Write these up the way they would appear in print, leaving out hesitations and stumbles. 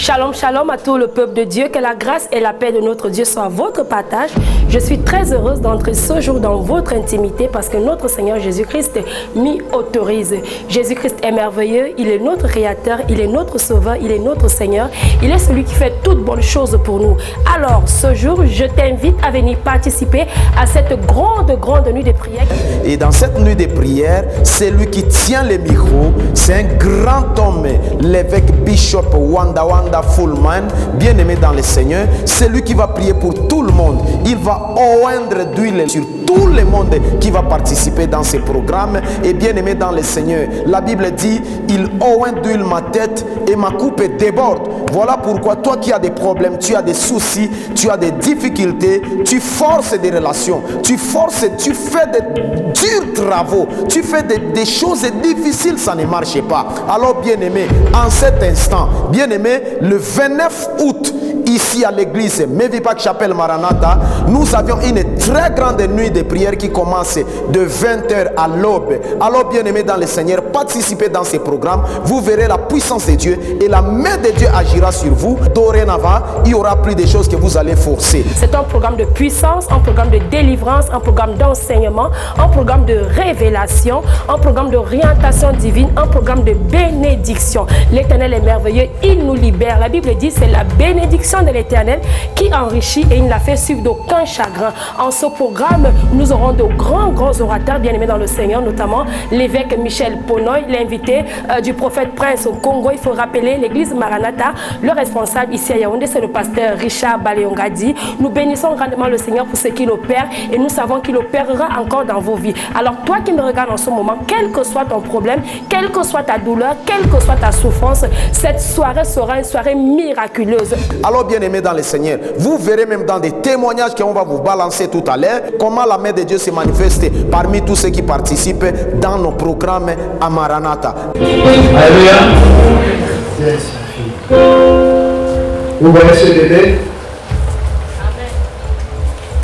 Shalom, shalom à tout le peuple de Dieu. Que la grâce et la paix de notre Dieu soient votre partage. Je suis très heureuse d'entrer ce jour dans votre intimité parce que notre Seigneur Jésus-Christ m'y autorise. Jésus-Christ est merveilleux, il est notre Créateur, il est notre Sauveur, il est notre Seigneur. Il est celui qui fait toutes bonnes choses pour nous. Alors, ce jour, je t'invite à venir participer à cette grande nuit de prière. Et dans cette nuit de prière, celui qui tient le micro, c'est un grand homme, l'évêque Bishop Wanda Fullman, bien aimé dans le Seigneur. C'est lui qui va prier pour tout le monde. Il va oindre d'huile sur tout le monde qui va participer dans ces programmes. Et bien aimé dans le Seigneur, la Bible dit, il oint d'huile ma tête et ma coupe déborde. Voilà pourquoi toi qui as des problèmes, tu as des soucis, tu as des difficultés, tu forces des relations, tu forces, tu fais des durs travaux, tu fais des choses difficiles, ça ne marche pas. Alors bien aimé, en cet instant, bien aimé, le 29 août, ici à l'église Mevipak Chapelle Maranatha, nous avions une très grande nuit de prière qui commence de 20h à l'aube. Alors bien aimé dans le Seigneur, participez dans ces programmes, vous verrez la puissance de Dieu et la main de Dieu agira sur vous. Dorénavant, il y aura plus de choses que vous allez forcer. C'est un programme de puissance, un programme de délivrance, un programme d'enseignement, un programme de révélation, un programme d'orientation divine, un programme de bénédiction. L'Éternel est merveilleux, il nous libère. La Bible dit c'est la bénédiction de l'Éternel qui enrichit et il ne la fait suivre d'aucun chagrin. En ce programme, nous aurons de grands orateurs bien aimés dans le Seigneur, notamment l'évêque Michel Ponoy, l'invité du prophète Prince au Congo. Il faut rappeler l'église Maranatha, le responsable ici à Yaoundé, c'est le pasteur Richard Baleongadi. Nous bénissons grandement le Seigneur pour ce qu'il opère et nous savons qu'il opérera encore dans vos vies. Alors toi qui me regardes en ce moment, quel que soit ton problème, quelle que soit ta douleur, quelle que soit ta souffrance, cette soirée sera une soirée miraculeuse. Alors bien aimé dans le Seigneur, vous verrez même dans des témoignages qu'on va vous balancer tout à l'heure, comment la main de Dieu se manifeste parmi tous ceux qui participent dans nos programmes à Maranatha. Alléluia. Yes. Vous voyez ce bébé?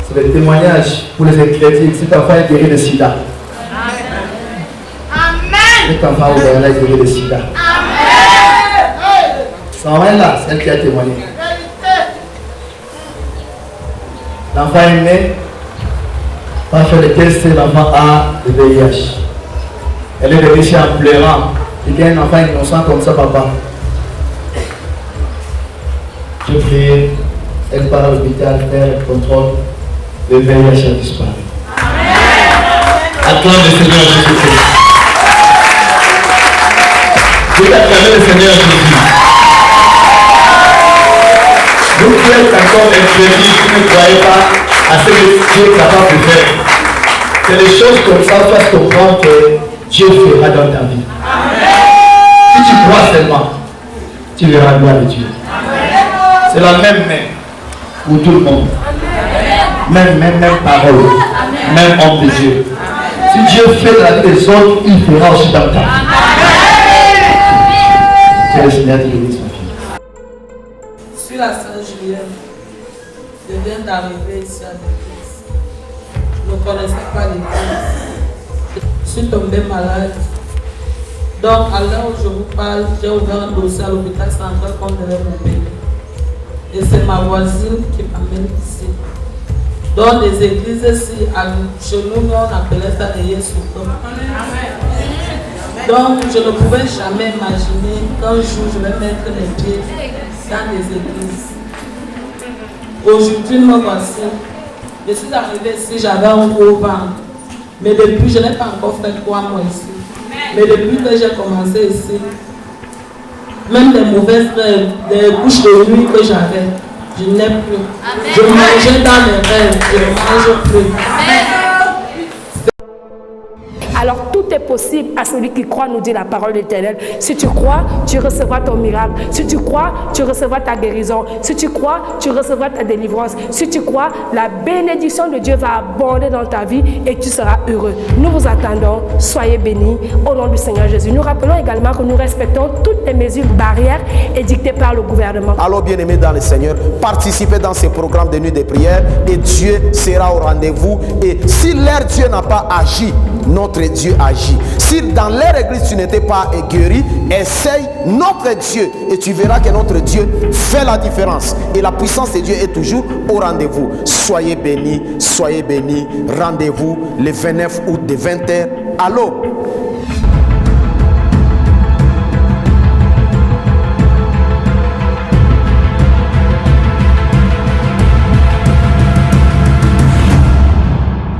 C'est le témoignage pour les chrétiens. Cet enfant est guéri de sida. Cet enfant est guéri de sida. Sa maman est là, celle qui a témoigné. L'enfant est né, on va faire le test, l'enfant a le VIH. Elle est venue ici en pleurant. Il y a un enfant innocent comme ça, papa. Je prie, elle part à l'hôpital, faire le contrôle, le VIH a disparu. Acclame le Seigneur Jésus-Christ. Je vais acclamer le Seigneur Jésus. Vous qui êtes encore incrédules, qui ne croyez pas à ce que Dieu est capable de faire. C'est des choses comme ça qui fassent comprendre que Dieu fera dans ta vie. Amen. Si tu crois seulement, tu verras la gloire de Dieu. C'est la même main pour tout le monde. Même parole. Amen. Même homme de Dieu. Amen. Si Dieu fait la vie des autres, il fera aussi dans ta vie. Que le Seigneur te bénisse, ma fille. Je suis la sœur Julienne. Je viens d'arriver ici à l'église. Je ne connaissais pas l'église. Je suis tombée malade. Donc, à l'heure où je vous parle, j'ai ouvert un dossier à l'hôpital central qu'on devait me payer. Et c'est ma voisine qui m'amène ici. Dans les églises ici, chez nous, on appelait ça Ayé Soutom. Donc, je ne pouvais jamais imaginer qu'un jour je vais mettre les pieds dans des églises. Aujourd'hui, me voici. Je suis arrivée ici, j'avais un gros ventre. Mais depuis, je n'ai pas encore fait 3 mois ici. Mais depuis que j'ai commencé ici, même les mauvaises rêves, des couches de nuit que j'avais, je n'ai plus. Je mangeais dans les rêves, je ne mange plus. Alors tout est possible à celui qui croit, nous dit la parole de l'Éternel. Si tu crois, tu recevras ton miracle. Si tu crois, tu recevras ta guérison. Si tu crois, tu recevras ta délivrance. Si tu crois, la bénédiction de Dieu va abonder dans ta vie et tu seras heureux. Nous vous attendons. Soyez bénis au nom du Seigneur Jésus. Nous rappelons également que nous respectons toutes les mesures barrières édictées par le gouvernement. Alors bien aimés dans le Seigneur, participez dans ces programmes de nuit de prière et Dieu sera au rendez-vous. Et si leur Dieu n'a pas agi, notre Dieu agit. agit. Si dans leur église tu n'étais pas guéri, essaye notre Dieu et tu verras que notre Dieu fait la différence. Et la puissance de Dieu est toujours au rendez-vous. Soyez bénis, soyez bénis. Rendez-vous le 29 août de 20h à l'aube.